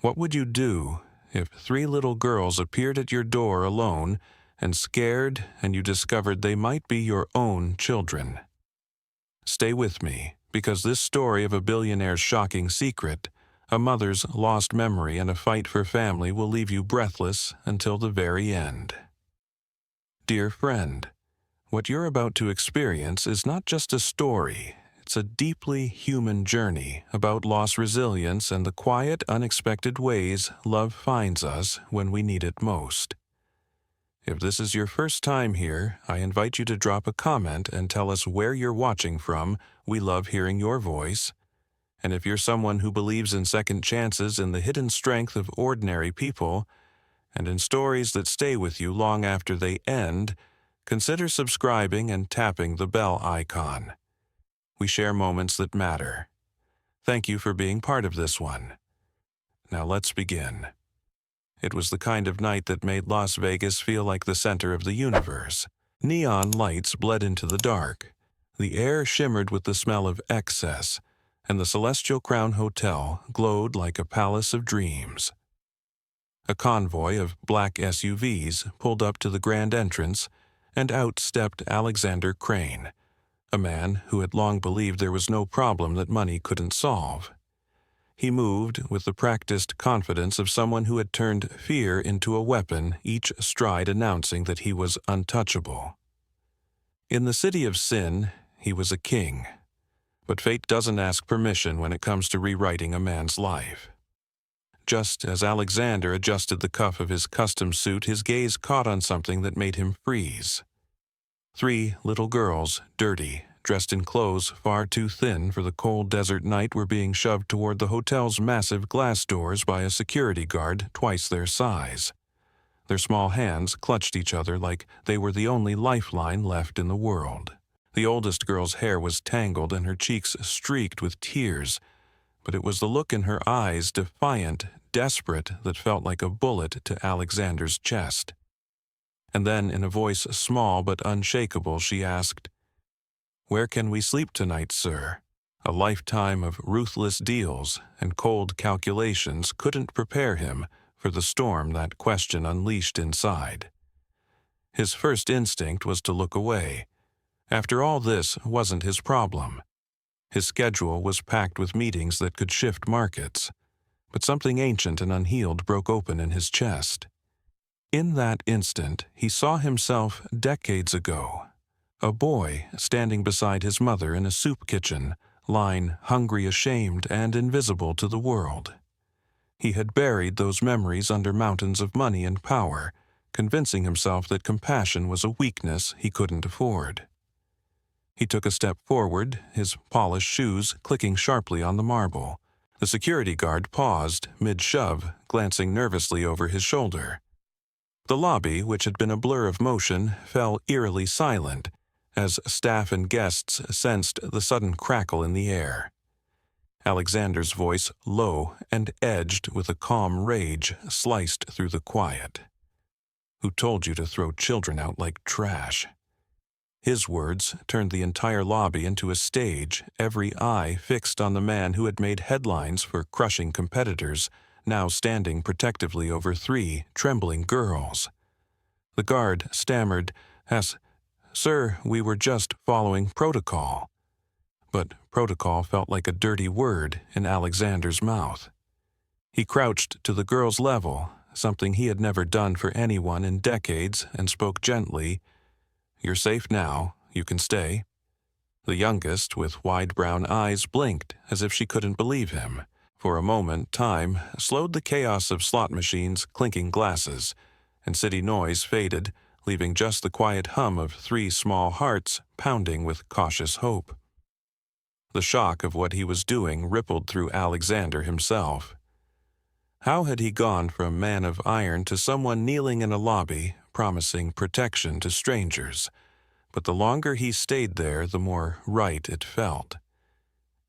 What would you do if three little girls appeared at your door alone and scared and you discovered they might be your own children? Stay with me, because this story of a billionaire's shocking secret, a mother's lost memory, and a fight for family will leave you breathless until the very end. Dear friend, what you're about to experience is not just a story. It's a deeply human journey about lost resilience and the quiet, unexpected ways love finds us when we need it most. If this is your first time here, I invite you to drop a comment and tell us where you're watching from. We love hearing your voice. And if you're someone who believes in second chances and the hidden strength of ordinary people, and in stories that stay with you long after they end, consider subscribing and tapping the bell icon. We share moments that matter. Thank you for being part of this one. Now let's begin. It was the kind of night that made Las Vegas feel like the center of the universe. Neon lights bled into the dark. The air shimmered with the smell of excess, and the Celestial Crown Hotel glowed like a palace of dreams. A convoy of black SUVs pulled up to the grand entrance, and out stepped Alexander Crane, a man who had long believed there was no problem that money couldn't solve. He moved with the practiced confidence of someone who had turned fear into a weapon, each stride announcing that he was untouchable. In the city of sin, he was a king. But fate doesn't ask permission when it comes to rewriting a man's life. Just as Alexander adjusted the cuff of his custom suit, his gaze caught on something that made him freeze. Three little girls, dirty, dressed in clothes far too thin for the cold desert night, were being shoved toward the hotel's massive glass doors by a security guard twice their size. Their small hands clutched each other like they were the only lifeline left in the world. The oldest girl's hair was tangled and her cheeks streaked with tears, but it was the look in her eyes, defiant, desperate, that felt like a bullet to Alexander's chest. And then, in a voice small but unshakable, she asked, "Where can we sleep tonight, sir?" A lifetime of ruthless deals and cold calculations couldn't prepare him for the storm that question unleashed inside. His first instinct was to look away. After all, this wasn't his problem. His schedule was packed with meetings that could shift markets, but something ancient and unhealed broke open in his chest. In that instant, he saw himself decades ago, a boy standing beside his mother in a soup kitchen, lying hungry, ashamed, and invisible to the world. He had buried those memories under mountains of money and power, convincing himself that compassion was a weakness he couldn't afford. He took a step forward, his polished shoes clicking sharply on the marble. The security guard paused mid-shove, glancing nervously over his shoulder. The lobby, which had been a blur of motion, fell eerily silent as staff and guests sensed the sudden crackle in the air. Alexander's voice, low and edged with a calm rage, sliced through the quiet. "Who told you to throw children out like trash?" His words turned the entire lobby into a stage, every eye fixed on the man who had made headlines for crushing competitors, now standing protectively over three trembling girls. The guard stammered, "Sir, we were just following protocol." But protocol felt like a dirty word in Alexander's mouth. He crouched to the girl's level, something he had never done for anyone in decades, and spoke gently, "You're safe now. You can stay." The youngest, with wide brown eyes, blinked as if she couldn't believe him. For a moment, time slowed the chaos of slot machines, clinking glasses, and city noise faded, leaving just the quiet hum of three small hearts pounding with cautious hope. The shock of what he was doing rippled through Alexander himself. How had he gone from man of iron to someone kneeling in a lobby, promising protection to strangers? But the longer he stayed there, the more right it felt.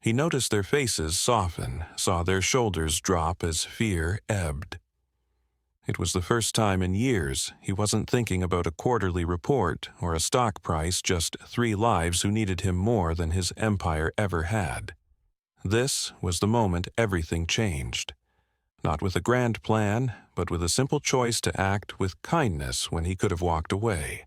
He noticed their faces soften, saw their shoulders drop as fear ebbed. It was the first time in years he wasn't thinking about a quarterly report or a stock price, just three lives who needed him more than his empire ever had. This was the moment everything changed. Not with a grand plan, but with a simple choice to act with kindness when he could have walked away.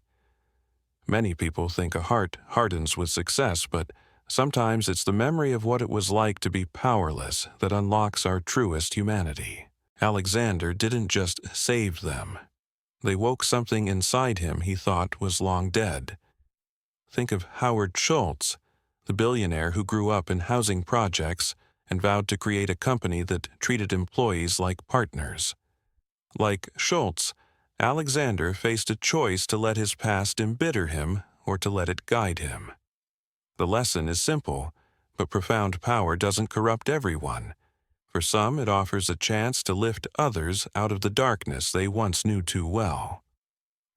Many people think a heart hardens with success, but sometimes it's the memory of what it was like to be powerless that unlocks our truest humanity. Alexander didn't just save them. They woke something inside him he thought was long dead. Think of Howard Schultz, the billionaire who grew up in housing projects and vowed to create a company that treated employees like partners. Like Schultz, Alexander faced a choice to let his past embitter him or to let it guide him. The lesson is simple, but profound power doesn't corrupt everyone. For some, it offers a chance to lift others out of the darkness they once knew too well.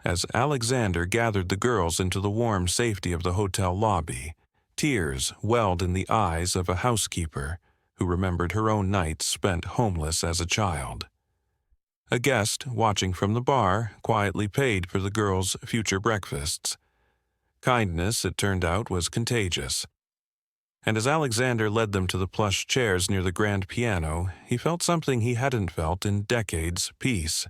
As Alexander gathered the girls into the warm safety of the hotel lobby, tears welled in the eyes of a housekeeper who remembered her own nights spent homeless as a child. A guest, watching from the bar, quietly paid for the girls' future breakfasts. Kindness, it turned out, was contagious. And as Alexander led them to the plush chairs near the grand piano, he felt something he hadn't felt in decades: peace.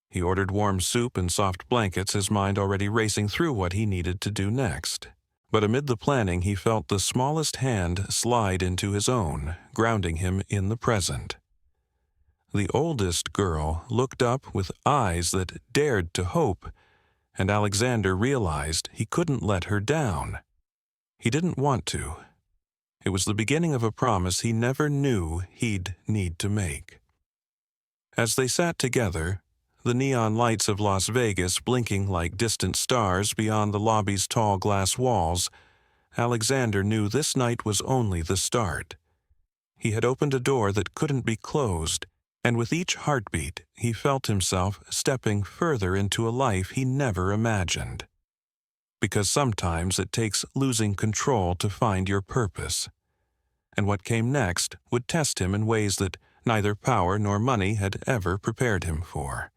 He ordered warm soup and soft blankets, his mind already racing through what he needed to do next. But amid the planning, he felt the smallest hand slide into his own, grounding him in the present. The oldest girl looked up with eyes that dared to hope, and Alexander realized he couldn't let her down. He didn't want to. It was the beginning of a promise he never knew he'd need to make. As they sat together, the neon lights of Las Vegas blinking like distant stars beyond the lobby's tall glass walls, Alexander knew this night was only the start. He had opened a door that couldn't be closed, and with each heartbeat, he felt himself stepping further into a life he never imagined. Because sometimes it takes losing control to find your purpose. And what came next would test him in ways that neither power nor money had ever prepared him for.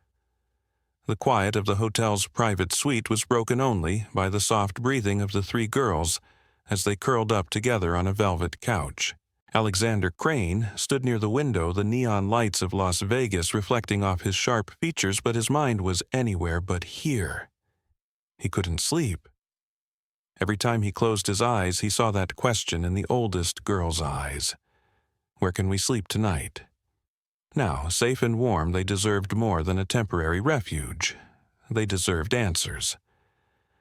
The quiet of the hotel's private suite was broken only by the soft breathing of the three girls as they curled up together on a velvet couch. Alexander Crane stood near the window, the neon lights of Las Vegas reflecting off his sharp features, but his mind was anywhere but here. He couldn't sleep. Every time he closed his eyes, he saw that question in the oldest girl's eyes. Where can we sleep tonight? Now, safe and warm, they deserved more than a temporary refuge. They deserved answers.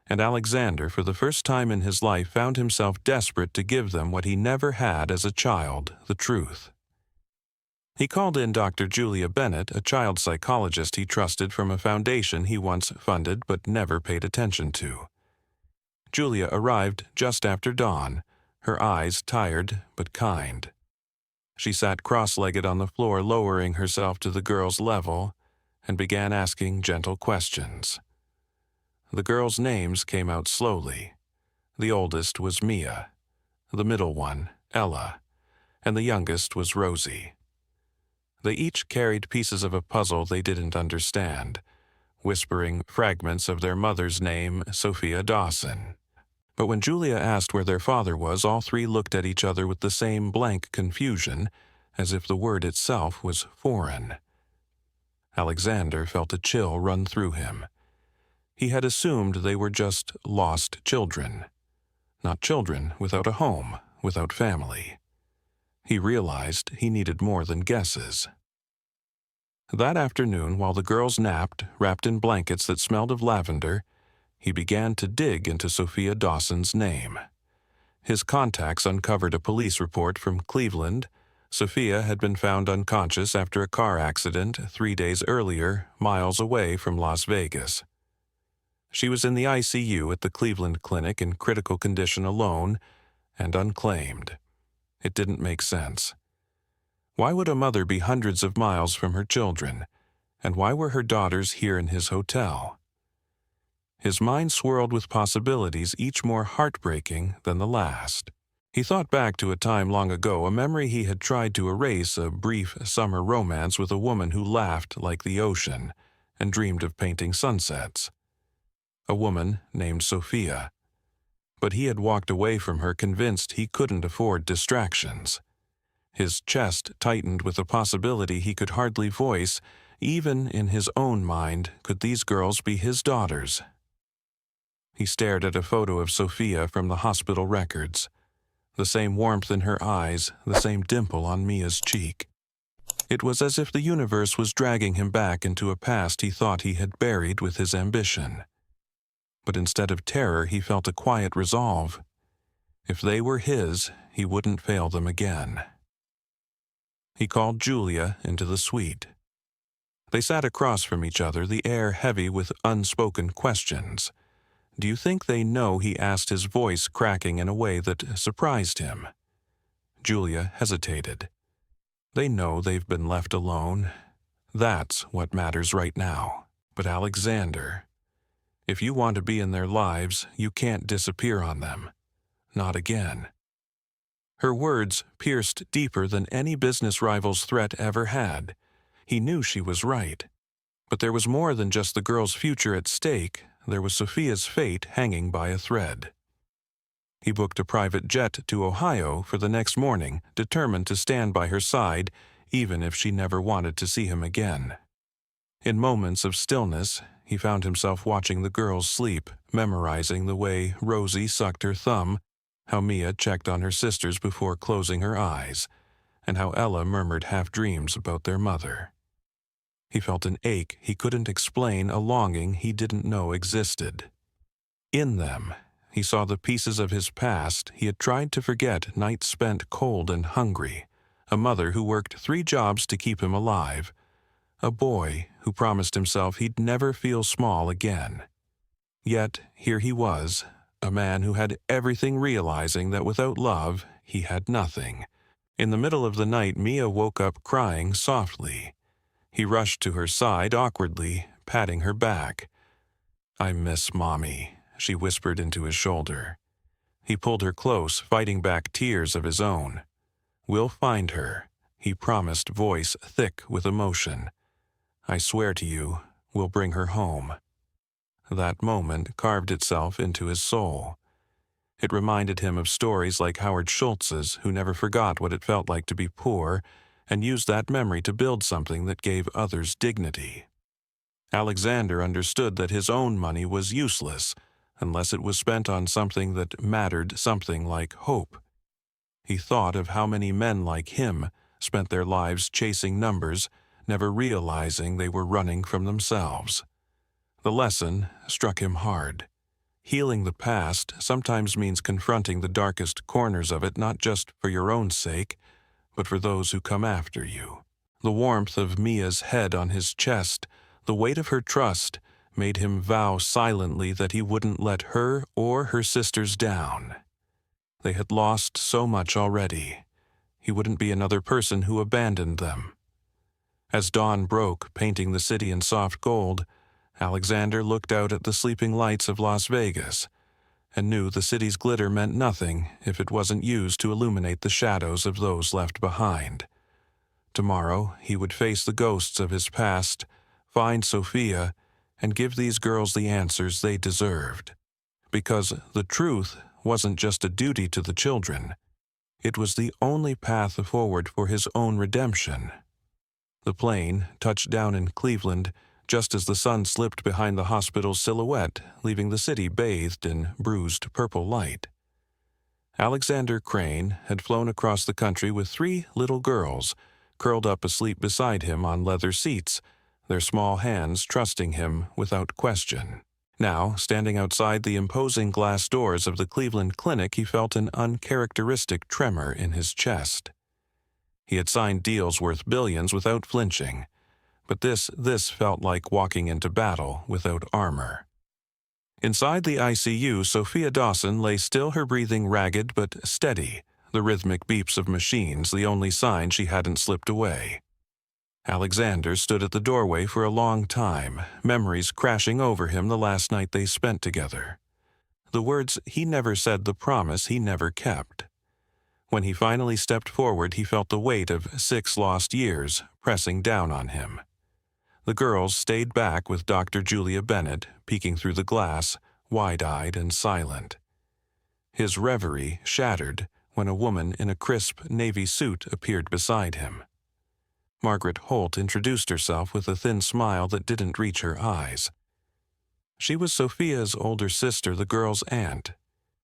And Alexander, for the first time in his life, found himself desperate to give them what he never had as a child, the truth. He called in Dr. Julia Bennett, a child psychologist he trusted from a foundation he once funded but never paid attention to. Julia arrived just after dawn, her eyes tired but kind. She sat cross-legged on the floor, lowering herself to the girls' level, and began asking gentle questions. The girls' names came out slowly. The oldest was Mia, the middle one, Ella, and the youngest was Rosie. They each carried pieces of a puzzle they didn't understand, whispering fragments of their mother's name, Sophia Dawson. But when Julia asked where their father was, all three looked at each other with the same blank confusion, as if the word itself was foreign. Alexander felt a chill run through him. He had assumed they were just lost children. Not children without a home, without family. He realized he needed more than guesses. That afternoon, while the girls napped, wrapped in blankets that smelled of lavender, he began to dig into Sophia Dawson's name. His contacts uncovered a police report from Cleveland. Sophia had been found unconscious after a car accident 3 days earlier, miles away from Las Vegas. She was in the ICU at the Cleveland clinic in critical condition alone and unclaimed. It didn't make sense. Why would a mother be hundreds of miles from her children? And why were her daughters here in his hotel? His mind swirled with possibilities, each more heartbreaking than the last. He thought back to a time long ago, a memory he had tried to erase, a brief summer romance with a woman who laughed like the ocean and dreamed of painting sunsets. A woman named Sophia. But he had walked away from her convinced he couldn't afford distractions. His chest tightened with a possibility he could hardly voice. Even in his own mind, could these girls be his daughters? He stared at a photo of Sophia from the hospital records. The same warmth in her eyes, the same dimple on Mia's cheek. It was as if the universe was dragging him back into a past he thought he had buried with his ambition. But instead of terror, he felt a quiet resolve. If they were his, he wouldn't fail them again. He called Julia into the suite. They sat across from each other, the air heavy with unspoken questions. "Do you think they know?" he asked, his voice cracking in a way that surprised him. Julia hesitated. "They know they've been left alone. That's what matters right now. But Alexander, if you want to be in their lives, you can't disappear on them. Not again." Her words pierced deeper than any business rival's threat ever had. He knew she was right. But there was more than just the girl's future at stake. There was Sophia's fate hanging by a thread. He booked a private jet to Ohio for the next morning, determined to stand by her side, even if she never wanted to see him again. In moments of stillness, he found himself watching the girls sleep, memorizing the way Rosie sucked her thumb, how Mia checked on her sisters before closing her eyes, and how Ella murmured half-dreams about their mother. He felt an ache he couldn't explain, a longing he didn't know existed. In them, he saw the pieces of his past he had tried to forget, nights spent cold and hungry, a mother who worked 3 jobs to keep him alive, a boy who promised himself he'd never feel small again. Yet here he was, a man who had everything, realizing that without love, he had nothing. In the middle of the night, Mia woke up crying softly. He rushed to her side awkwardly, patting her back. "I miss Mommy," she whispered into his shoulder. He pulled her close, fighting back tears of his own. "We'll find her," he promised, voice thick with emotion. "I swear to you, we'll bring her home." That moment carved itself into his soul. It reminded him of stories like Howard Schultz's, who never forgot what it felt like to be poor, and used that memory to build something that gave others dignity. Alexander understood that his own money was useless unless it was spent on something that mattered, something like hope. He thought of how many men like him spent their lives chasing numbers, never realizing they were running from themselves. The lesson struck him hard. Healing the past sometimes means confronting the darkest corners of it, not just for your own sake, but for those who come after you. The warmth of Mia's head on his chest, the weight of her trust, made him vow silently that he wouldn't let her or her sisters down. They had lost so much already. He wouldn't be another person who abandoned them. As dawn broke, painting the city in soft gold, Alexander looked out at the sleeping lights of Las Vegas and knew the city's glitter meant nothing if it wasn't used to illuminate the shadows of those left behind. Tomorrow, he would face the ghosts of his past, find Sophia, and give these girls the answers they deserved. Because the truth wasn't just a duty to the children. It was the only path forward for his own redemption. The plane touched down in Cleveland just as the sun slipped behind the hospital's silhouette, leaving the city bathed in bruised purple light. Alexander Crane had flown across the country with 3 little girls, curled up asleep beside him on leather seats, their small hands trusting him without question. Now, standing outside the imposing glass doors of the Cleveland Clinic, he felt an uncharacteristic tremor in his chest. He had signed deals worth billions without flinching, but this felt like walking into battle without armor. Inside the ICU, Sophia Dawson lay still, her breathing ragged but steady, the rhythmic beeps of machines the only sign she hadn't slipped away. Alexander stood at the doorway for a long time, memories crashing over him the last night they spent together. The words he never said, the promise he never kept. When he finally stepped forward, he felt the weight of 6 lost years pressing down on him. The girls stayed back with Dr. Julia Bennett, peeking through the glass, wide-eyed and silent. His reverie shattered when a woman in a crisp navy suit appeared beside him. Margaret Holt introduced herself with a thin smile that didn't reach her eyes. She was Sophia's older sister, the girl's aunt,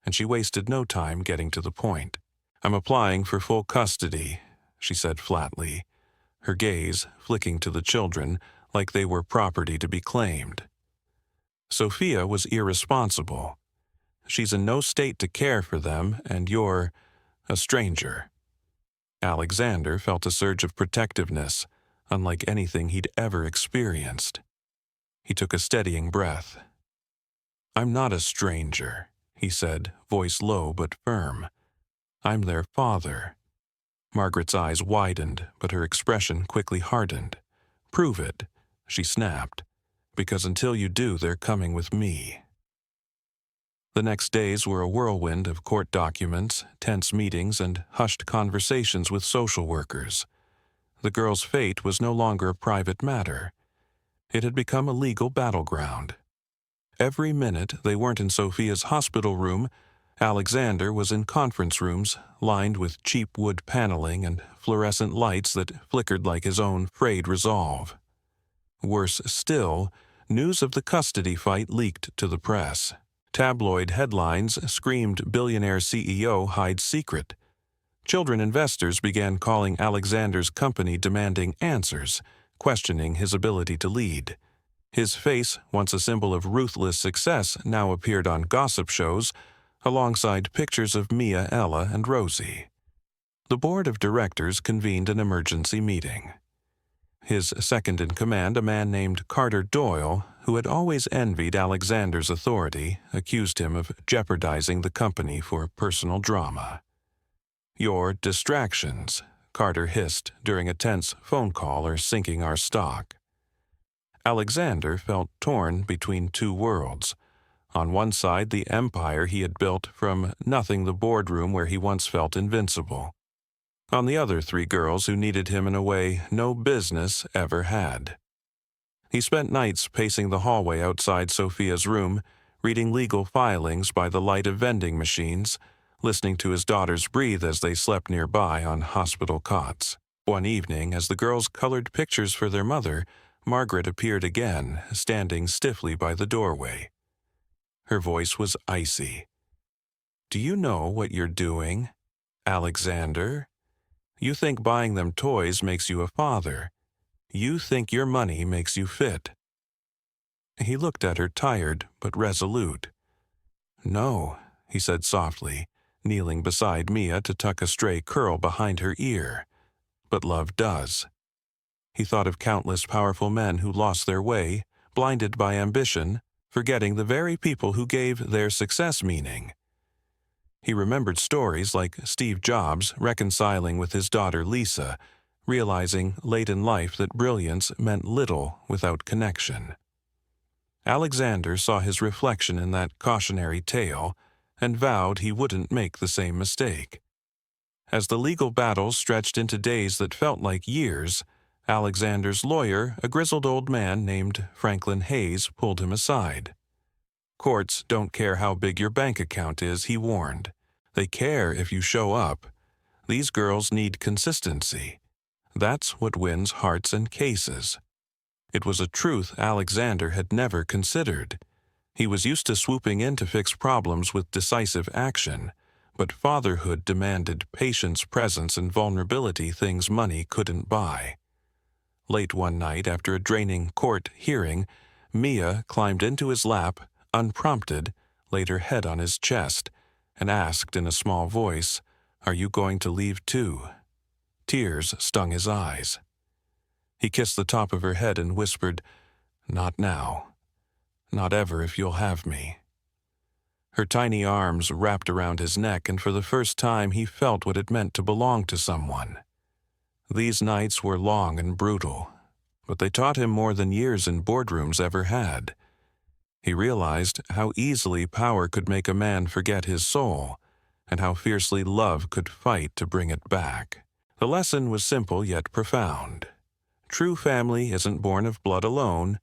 and she wasted no time getting to the point. "I'm applying for full custody," she said flatly, her gaze flicking to the children like they were property to be claimed. Sophia was irresponsible. "She's in no state to care for them, and you're a stranger." Alexander felt a surge of protectiveness, unlike anything he'd ever experienced. He took a steadying breath. "I'm not a stranger," he said, voice low but firm. "I'm their father." Margaret's eyes widened, but her expression quickly hardened. "Prove it," she snapped, "because until you do, they're coming with me." The next days were a whirlwind of court documents, tense meetings, and hushed conversations with social workers. The girl's fate was no longer a private matter. It had become a legal battleground. Every minute they weren't in Sophia's hospital room, Alexander was in conference rooms lined with cheap wood paneling and fluorescent lights that flickered like his own frayed resolve. Worse still, news of the custody fight leaked to the press. Tabloid headlines screamed Billionaire CEO hides secret. Children investors began calling Alexander's company demanding answers, questioning his ability to lead. His face, once a symbol of ruthless success, now appeared on gossip shows, alongside pictures of Mia, Ella, and Rosie. The board of directors convened an emergency meeting. His second-in-command, a man named Carter Doyle, who had always envied Alexander's authority, accused him of jeopardizing the company for personal drama. "Your distractions," Carter hissed during a tense phone call, "are sinking our stock." Alexander felt torn between two worlds. On one side, the empire he had built from nothing, the boardroom where he once felt invincible. On the other, three girls who needed him in a way no business ever had. He spent nights pacing the hallway outside Sophia's room, reading legal filings by the light of vending machines, listening to his daughters breathe as they slept nearby on hospital cots. One evening, as the girls colored pictures for their mother, Margaret appeared again, standing stiffly by the doorway. Her voice was icy. "Do you know what you're doing, Alexander? You think buying them toys makes you a father. You think your money makes you fit." He looked at her, tired but resolute. "No," he said softly, kneeling beside Mia to tuck a stray curl behind her ear. "But love does." He thought of countless powerful men who lost their way, blinded by ambition, forgetting the very people who gave their success meaning. He remembered stories like Steve Jobs reconciling with his daughter Lisa, realizing late in life that brilliance meant little without connection. Alexander saw his reflection in that cautionary tale and vowed he wouldn't make the same mistake. As the legal battle stretched into days that felt like years, Alexander's lawyer, a grizzled old man named Franklin Hayes, pulled him aside. "Courts don't care how big your bank account is," he warned. "They care if you show up. These girls need consistency. That's what wins hearts and cases." It was a truth Alexander had never considered. He was used to swooping in to fix problems with decisive action, but fatherhood demanded patience, presence, and vulnerability, things money couldn't buy. Late one night, after a draining court hearing, Mia climbed into his lap, unprompted, laid her head on his chest, and asked in a small voice, "Are you going to leave too?" Tears stung his eyes. He kissed the top of her head and whispered, "Not now. Not ever if you'll have me." Her tiny arms wrapped around his neck, and for the first time he felt what it meant to belong to someone. These nights were long and brutal, but they taught him more than years in boardrooms ever had. He realized how easily power could make a man forget his soul, and how fiercely love could fight to bring it back. The lesson was simple yet profound. True family isn't born of blood alone,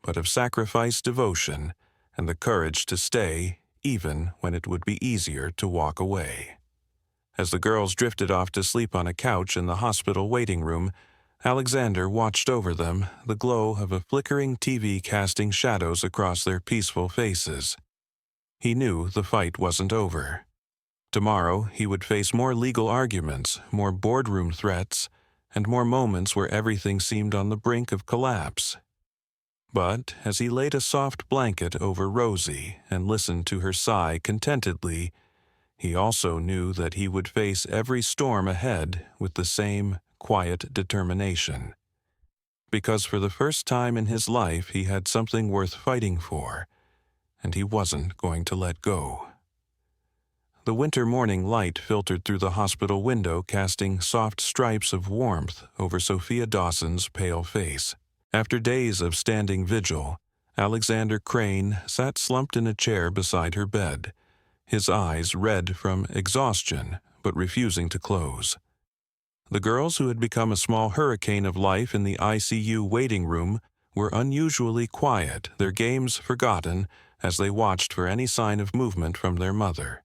but of sacrifice, devotion, and the courage to stay even when it would be easier to walk away. As the girls drifted off to sleep on a couch in the hospital waiting room, Alexander watched over them, the glow of a flickering TV casting shadows across their peaceful faces. He knew the fight wasn't over. Tomorrow he would face more legal arguments, more boardroom threats, and more moments where everything seemed on the brink of collapse. But as he laid a soft blanket over Rosie and listened to her sigh contentedly, he also knew that he would face every storm ahead with the same quiet determination. Because for the first time in his life he had something worth fighting for, and he wasn't going to let go. The winter morning light filtered through the hospital window, casting soft stripes of warmth over Sophia Dawson's pale face. After days of standing vigil, Alexander Crane sat slumped in a chair beside her bed, his eyes red from exhaustion but refusing to close. The girls, who had become a small hurricane of life in the ICU waiting room, were unusually quiet, their games forgotten, as they watched for any sign of movement from their mother.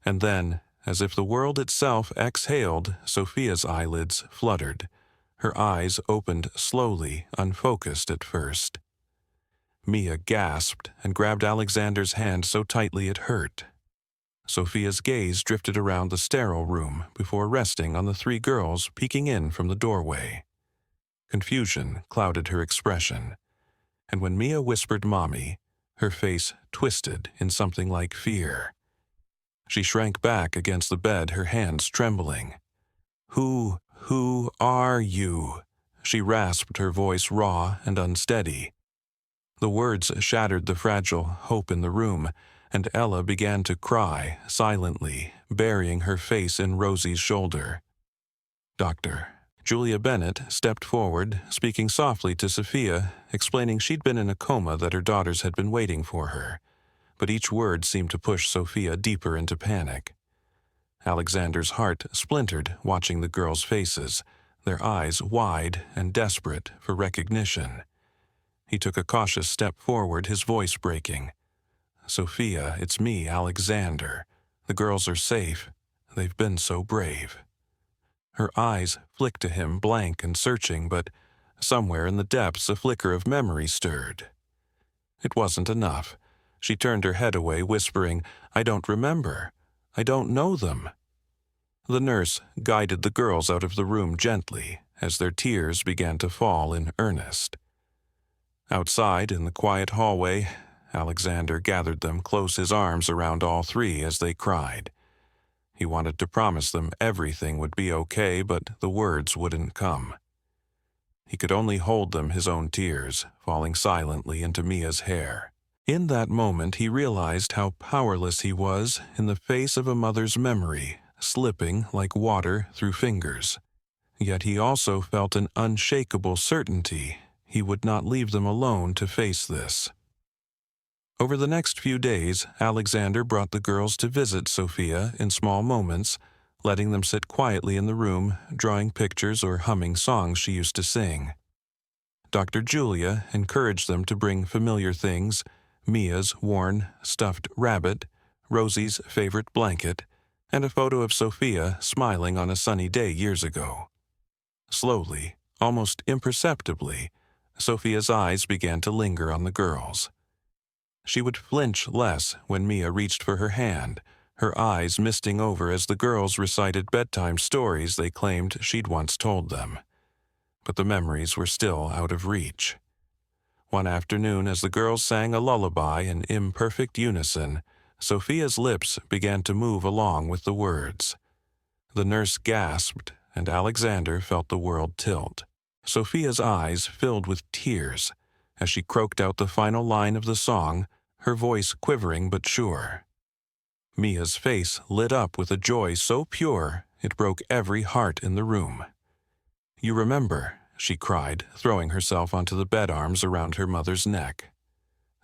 And then, as if the world itself exhaled, Sophia's eyelids fluttered. Her eyes opened slowly, unfocused at first. Mia gasped and grabbed Alexander's hand so tightly it hurt. Sophia's gaze drifted around the sterile room before resting on the three girls peeking in from the doorway. Confusion clouded her expression, and when Mia whispered "Mommy," her face twisted in something like fear. She shrank back against the bed, her hands trembling. Who are you?" she rasped, her voice raw and unsteady. The words shattered the fragile hope in the room, and Ella began to cry, silently, burying her face in Rosie's shoulder. "Doctor." Julia Bennett stepped forward, speaking softly to Sophia, explaining she'd been in a coma, that her daughters had been waiting for her. But each word seemed to push Sophia deeper into panic. Alexander's heart splintered watching the girls' faces, their eyes wide and desperate for recognition. He took a cautious step forward, his voice breaking. "Sophia, it's me, Alexander. The girls are safe. They've been so brave." Her eyes flicked to him, blank and searching, but somewhere in the depths a flicker of memory stirred. It wasn't enough. She turned her head away, whispering, "I don't remember. I don't know them." The nurse guided the girls out of the room gently as their tears began to fall in earnest. Outside, in the quiet hallway, Alexander gathered them close, his arms around all three as they cried. He wanted to promise them everything would be okay, but the words wouldn't come. He could only hold them, his own tears falling silently into Mia's hair. In that moment he realized how powerless he was in the face of a mother's memory, slipping like water through fingers. Yet he also felt an unshakable certainty he would not leave them alone to face this. Over the next few days, Alexander brought the girls to visit Sophia in small moments, letting them sit quietly in the room, drawing pictures or humming songs she used to sing. Dr. Julia encouraged them to bring familiar things: Mia's worn, stuffed rabbit, Rosie's favorite blanket, and a photo of Sophia smiling on a sunny day years ago. Slowly, almost imperceptibly, Sophia's eyes began to linger on the girls. She would flinch less when Mia reached for her hand, her eyes misting over as the girls recited bedtime stories they claimed she'd once told them. But the memories were still out of reach. One afternoon, as the girls sang a lullaby in imperfect unison, Sophia's lips began to move along with the words. The nurse gasped, and Alexander felt the world tilt. Sophia's eyes filled with tears as she croaked out the final line of the song, her voice quivering but sure. Mia's face lit up with a joy so pure it broke every heart in the room. "You remember," she cried, throwing herself onto the bed arms around her mother's neck.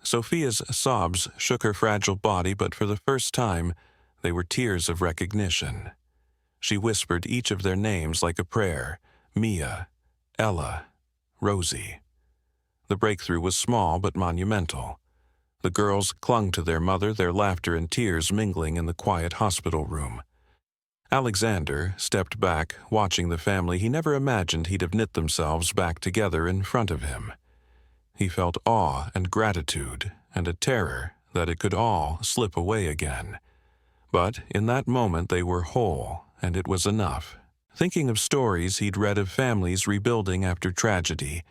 Sophia's sobs shook her fragile body, but for the first time, they were tears of recognition. She whispered each of their names like a prayer: Mia, Ella, Rosie. The breakthrough was small but monumental. The girls clung to their mother, their laughter and tears mingling in the quiet hospital room. Alexander stepped back, watching the family he never imagined he'd have knit themselves back together in front of him. He felt awe and gratitude, and a terror that it could all slip away again. But in that moment they were whole, and it was enough. Thinking of stories he'd read of families rebuilding after tragedy,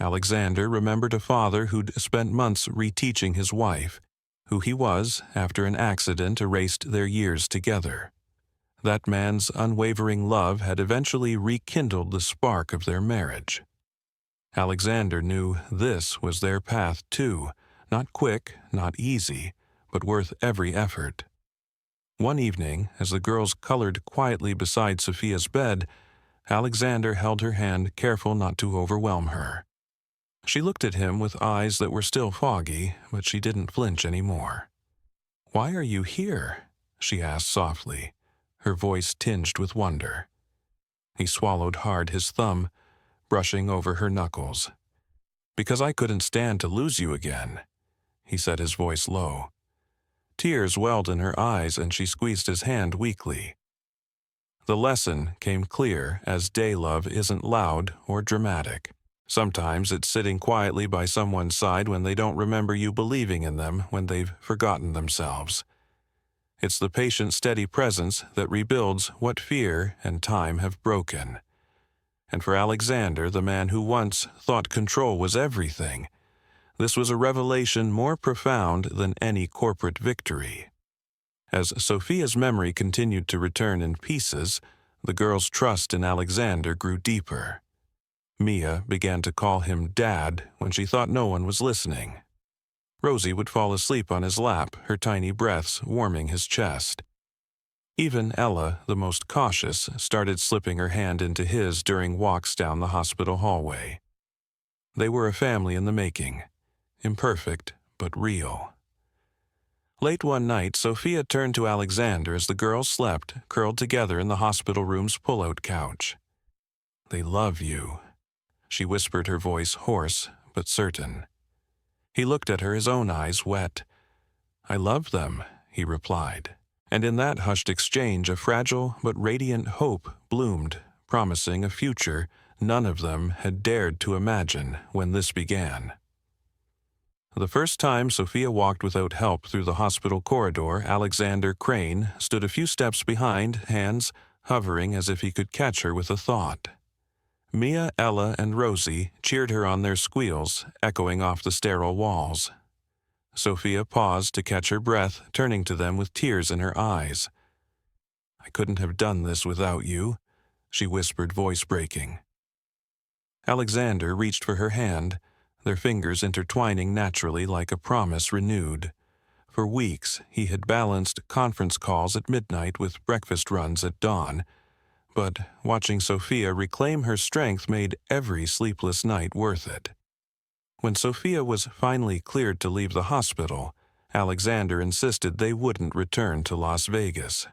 Alexander remembered a father who'd spent months reteaching his wife, who he was after an accident erased their years together. That man's unwavering love had eventually rekindled the spark of their marriage. Alexander knew this was their path too, not quick, not easy, but worth every effort. One evening, as the girls colored quietly beside Sophia's bed, Alexander held her hand, careful not to overwhelm her. She looked at him with eyes that were still foggy, but she didn't flinch anymore. "Why are you here?" she asked softly, her voice tinged with wonder. He swallowed hard, his thumb brushing over her knuckles. "Because I couldn't stand to lose you again," he said, his voice low. Tears welled in her eyes, and she squeezed his hand weakly. The lesson came clear, as day love isn't loud or dramatic. Sometimes it's sitting quietly by someone's side when they don't remember you believing in them, when they've forgotten themselves. It's the patient, steady presence that rebuilds what fear and time have broken. And for Alexander, the man who once thought control was everything, this was a revelation more profound than any corporate victory. As Sophia's memory continued to return in pieces, the girl's trust in Alexander grew deeper. Mia began to call him Dad when she thought no one was listening. Rosie would fall asleep on his lap, her tiny breaths warming his chest. Even Ella, the most cautious, started slipping her hand into his during walks down the hospital hallway. They were a family in the making, imperfect but real. Late one night, Sophia turned to Alexander as the girls slept, curled together in the hospital room's pull-out couch. "They love you," she whispered, her voice hoarse but certain. He looked at her, his own eyes wet. "I love them," he replied. And in that hushed exchange, a fragile but radiant hope bloomed, promising a future none of them had dared to imagine when this began. The first time Sophia walked without help through the hospital corridor, Alexander Crane stood a few steps behind, hands hovering as if he could catch her with a thought. Mia, Ella, and Rosie cheered her on, their squeals echoing off the sterile walls. Sophia paused to catch her breath, turning to them with tears in her eyes. "I couldn't have done this without you," she whispered, voice breaking. Alexander reached for her hand, their fingers intertwining naturally like a promise renewed. For weeks he had balanced conference calls at midnight with breakfast runs at dawn, but watching Sophia reclaim her strength made every sleepless night worth it. When Sophia was finally cleared to leave the hospital, Alexander insisted they wouldn't return to Las Vegas.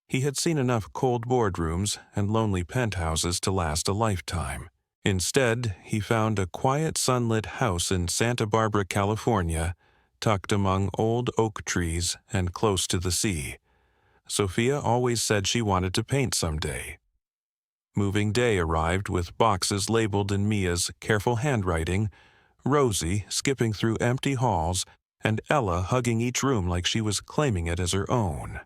He had seen enough cold boardrooms and lonely penthouses to last a lifetime. Instead, he found a quiet, sunlit house in Santa Barbara, California, tucked among old oak trees and close to the sea. Sophia always said she wanted to paint someday. Moving day arrived with boxes labeled in Mia's careful handwriting, Rosie skipping through empty halls, and Ella hugging each room like she was claiming it as her own.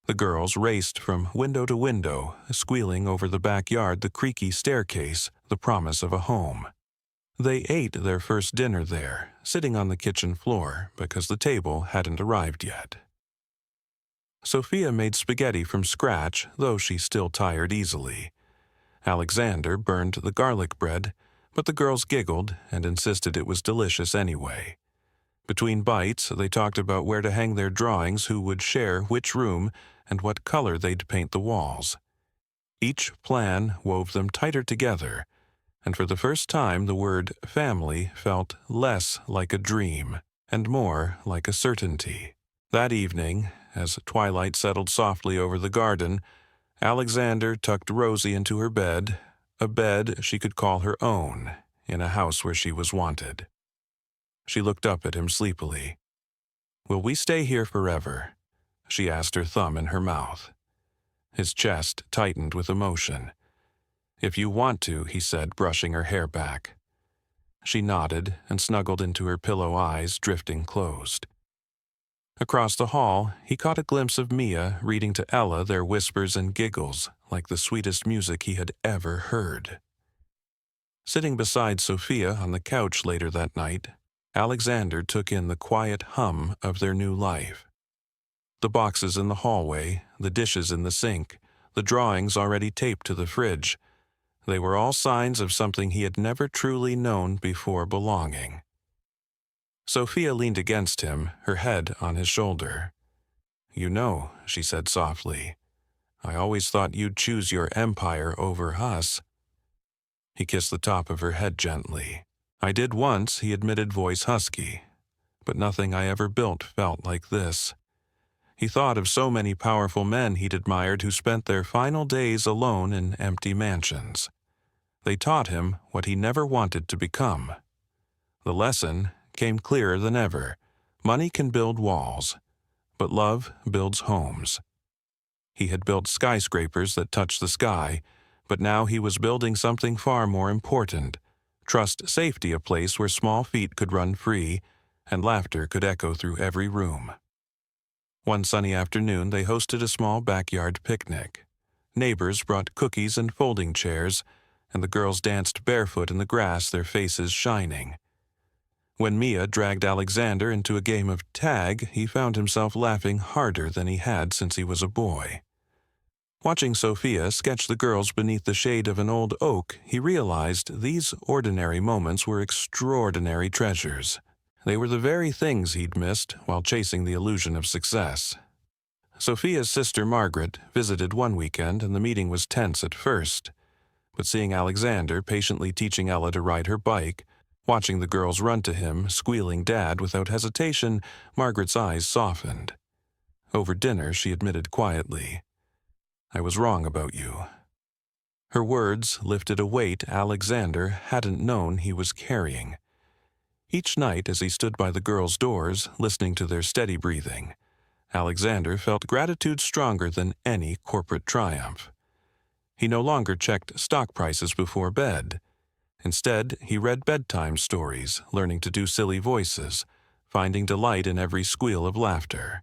The girls raced from window to window, squealing over the backyard, the creaky staircase, the promise of a home. They ate their first dinner there, sitting on the kitchen floor, because the table hadn't arrived yet. Sophia made spaghetti from scratch, though she still tired easily. Alexander burned the garlic bread, but the girls giggled and insisted it was delicious anyway. Between bites, they talked about where to hang their drawings, who would share which room, and what color they'd paint the walls. Each plan wove them tighter together, and for the first time the word family felt less like a dream and more like a certainty. That evening, as twilight settled softly over the garden, Alexander tucked Rosie into her bed, a bed she could call her own, in a house where she was wanted. She looked up at him sleepily. "Will we stay here forever?" she asked, her thumb in her mouth. His chest tightened with emotion. "If you want to," he said, brushing her hair back. She nodded and snuggled into her pillow, eyes drifting closed. Across the hall, he caught a glimpse of Mia reading to Ella, their whispers and giggles like the sweetest music he had ever heard. Sitting beside Sophia on the couch later that night, Alexander took in the quiet hum of their new life. The boxes in the hallway, the dishes in the sink, the drawings already taped to the fridge, they were all signs of something he had never truly known before: belonging. Sophia leaned against him, her head on his shoulder. "You know," she said softly, "I always thought you'd choose your empire over us." He kissed the top of her head gently. "I did once," he admitted, voice husky, "but nothing I ever built felt like this." He thought of so many powerful men he'd admired who spent their final days alone in empty mansions. They taught him what he never wanted to become. The lesson came clearer than ever. Money can build walls, but love builds homes. He had built skyscrapers that touched the sky, but now he was building something far more important: trust safety, a place where small feet could run free and laughter could echo through every room. One sunny afternoon, they hosted a small backyard picnic. Neighbors brought cookies and folding chairs, and the girls danced barefoot in the grass, their faces shining. When Mia dragged Alexander into a game of tag, he found himself laughing harder than he had since he was a boy. Watching Sophia sketch the girls beneath the shade of an old oak, he realized these ordinary moments were extraordinary treasures. They were the very things he'd missed while chasing the illusion of success. Sophia's sister Margaret visited one weekend, and the meeting was tense at first. But seeing Alexander patiently teaching Ella to ride her bike, watching the girls run to him, squealing "Dad" without hesitation, Margaret's eyes softened. Over dinner, she admitted quietly, "I was wrong about you." Her words lifted a weight Alexander hadn't known he was carrying. Each night, as he stood by the girls' doors, listening to their steady breathing, Alexander felt gratitude stronger than any corporate triumph. He no longer checked stock prices before bed. Instead, he read bedtime stories, learning to do silly voices, finding delight in every squeal of laughter.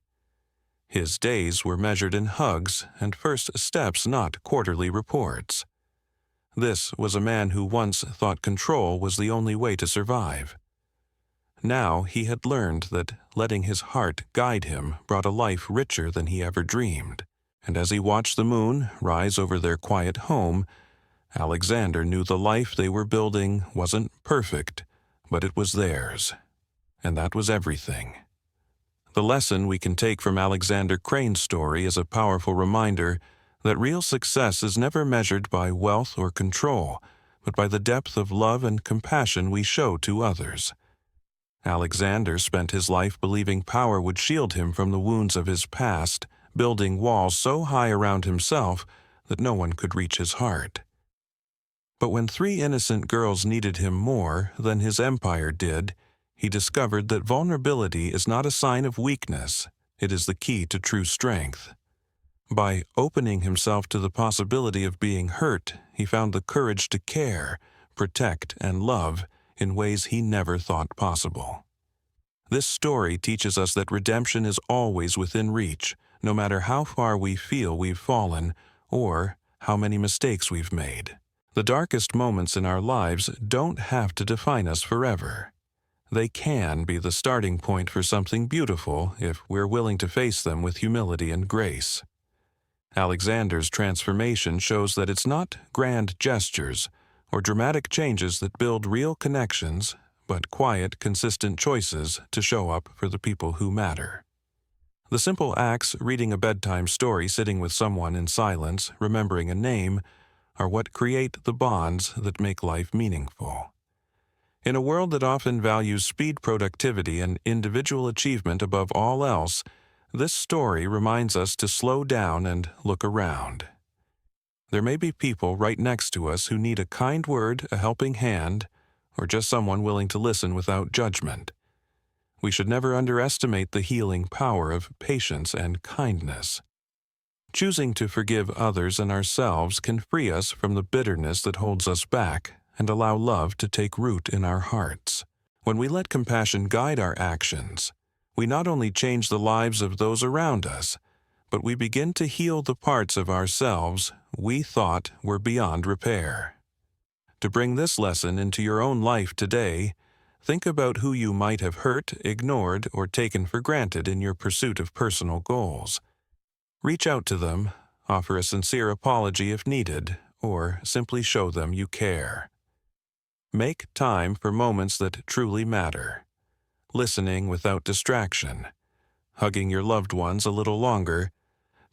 His days were measured in hugs and first steps, not quarterly reports. This was a man who once thought control was the only way to survive. Now he had learned that letting his heart guide him brought a life richer than he ever dreamed. And as he watched the moon rise over their quiet home, Alexander knew the life they were building wasn't perfect, but it was theirs. And that was everything. The lesson we can take from Alexander Crane's story is a powerful reminder that real success is never measured by wealth or control, but by the depth of love and compassion we show to others. Alexander spent his life believing power would shield him from the wounds of his past, building walls so high around himself that no one could reach his heart. But when 3 innocent girls needed him more than his empire did, he discovered that vulnerability is not a sign of weakness, it is the key to true strength. By opening himself to the possibility of being hurt, he found the courage to care, protect, and love in ways he never thought possible. This story teaches us that redemption is always within reach, no matter how far we feel we've fallen or how many mistakes we've made. The darkest moments in our lives don't have to define us forever. They can be the starting point for something beautiful if we're willing to face them with humility and grace. Alexander's transformation shows that it's not grand gestures or dramatic changes that build real connections, but quiet, consistent choices to show up for the people who matter. The simple acts, reading a bedtime story, sitting with someone in silence, remembering a name, are what create the bonds that make life meaningful. In a world that often values speed, productivity, and individual achievement above all else, this story reminds us to slow down and look around. There may be people right next to us who need a kind word, a helping hand, or just someone willing to listen without judgment. We should never underestimate the healing power of patience and kindness. Choosing to forgive others and ourselves can free us from the bitterness that holds us back and allow love to take root in our hearts. When we let compassion guide our actions, we not only change the lives of those around us, but we begin to heal the parts of ourselves we thought were beyond repair. To bring this lesson into your own life today, think about who you might have hurt, ignored, or taken for granted in your pursuit of personal goals. Reach out to them, offer a sincere apology if needed, or simply show them you care. Make time for moments that truly matter. Listening without distraction, hugging your loved ones a little longer,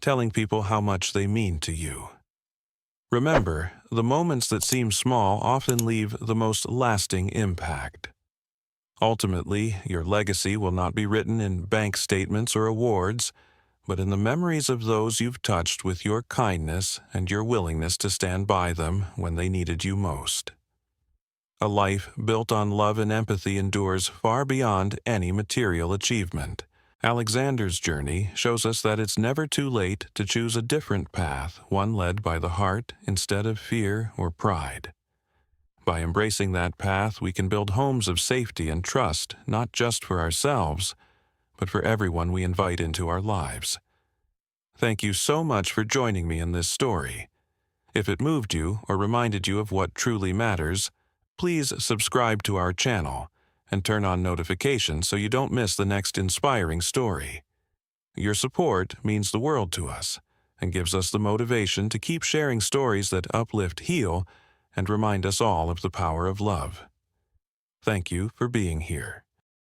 telling people how much they mean to you. Remember, the moments that seem small often leave the most lasting impact. Ultimately, your legacy will not be written in bank statements or awards, but in the memories of those you've touched with your kindness and your willingness to stand by them when they needed you most. A life built on love and empathy endures far beyond any material achievement. Alexander's journey shows us that it's never too late to choose a different path, one led by the heart instead of fear or pride. By embracing that path, we can build homes of safety and trust, not just for ourselves, but for everyone we invite into our lives. Thank you so much for joining me in this story. If it moved you or reminded you of what truly matters, please subscribe to our channel and turn on notifications so you don't miss the next inspiring story. Your support means the world to us and gives us the motivation to keep sharing stories that uplift, heal, and remind us all of the power of love. Thank you for being here.